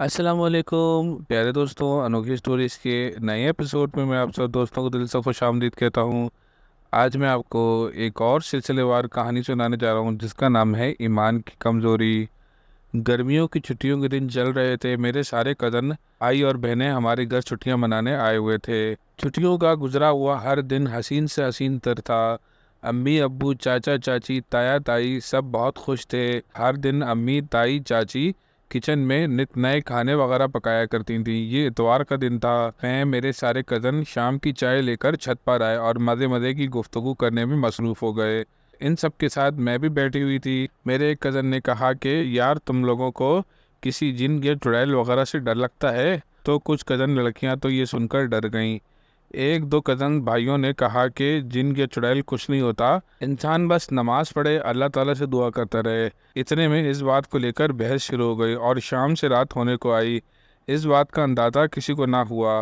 अस्सलामुअलैकुम प्यारे दोस्तों, अनोखी स्टोरीज़ के नए एपिसोड में मैं आप सब दोस्तों को दिल से खुशामदीद कहता हूँ। आज मैं आपको एक और सिलसिलेवार कहानी सुनाने जा रहा हूँ जिसका नाम है ईमान की कमज़ोरी। गर्मियों की छुट्टियों के दिन चल रहे थे। मेरे सारे कज़न भाई और बहनें हमारे घर छुट्टियाँ मनाने आए हुए थे। छुट्टियों का गुजरा हुआ हर दिन हसीन से हसीन तर था। अम्मी अब्बू चाचा चाची ताया ताई सब बहुत खुश थे। हर दिन अम्मी ताई चाची किचन में नित नए खाने वगैरह पकाया करती थी। ये इतवार का दिन था। मैं मेरे सारे कज़न शाम की चाय लेकर छत पर आए और मज़े मज़े की गुफ्तगू करने में मसरूफ़ हो गए। इन सब के साथ मैं भी बैठी हुई थी। मेरे एक कज़न ने कहा कि यार तुम लोगों को किसी जिन या चुड़ैल वगैरह से डर लगता है? तो कुछ कज़न लड़कियां तो ये सुनकर डर गईं। एक दो कज़न भाइयों ने कहा कि जिन या चुड़ैल कुछ नहीं होता, इंसान बस नमाज पढ़े, अल्लाह ताला से दुआ करता रहे। इतने में इस बात को लेकर बहस शुरू हो गई और शाम से रात होने को आई। इस बात का अंदाज़ा किसी को ना हुआ।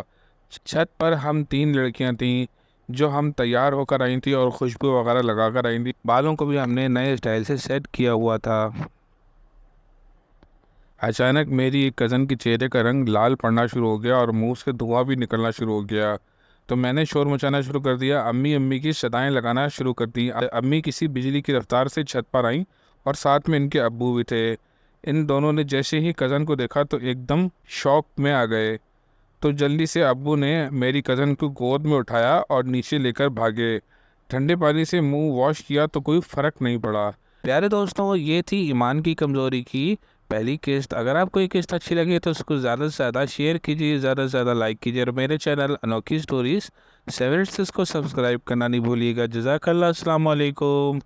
छत पर हम तीन लड़कियां थीं जो हम तैयार होकर आई थी और खुशबू वगैरह लगा कर आई थी। बालों को भी हमने नए स्टाइल से सेट किया हुआ था। अचानक मेरी एक कज़न के चेहरे का रंग लाल पड़ना शुरू हो गया और मुंह से धुआं भी निकलना शुरू हो गया। तो मैंने शोर मचाना शुरू कर दिया। अम्मी अम्मी की सदाएं लगाना शुरू कर दी। अम्मी किसी बिजली की रफ्तार से छत पर आईं और साथ में इनके अब्बू भी थे। इन दोनों ने जैसे ही कज़न को देखा तो एकदम शॉक में आ गए। तो जल्दी से अब्बू ने मेरी कज़न को गोद में उठाया और नीचे लेकर भागे। ठंडे पानी से मुंह वॉश किया तो कोई फ़र्क नहीं पड़ा। प्यारे दोस्तों, ये थी ईमान की कमज़ोरी की पहली किस्त। अगर आपको ये किस्त अच्छी लगी तो उसको ज़्यादा से ज़्यादा शेयर कीजिए, ज़्यादा से ज़्यादा लाइक कीजिए और मेरे चैनल अनोखी स्टोरीज़ 7 को सब्सक्राइब करना नहीं भूलिएगा। जज़ाकल्लाह, अस्सलाम वालेकुम।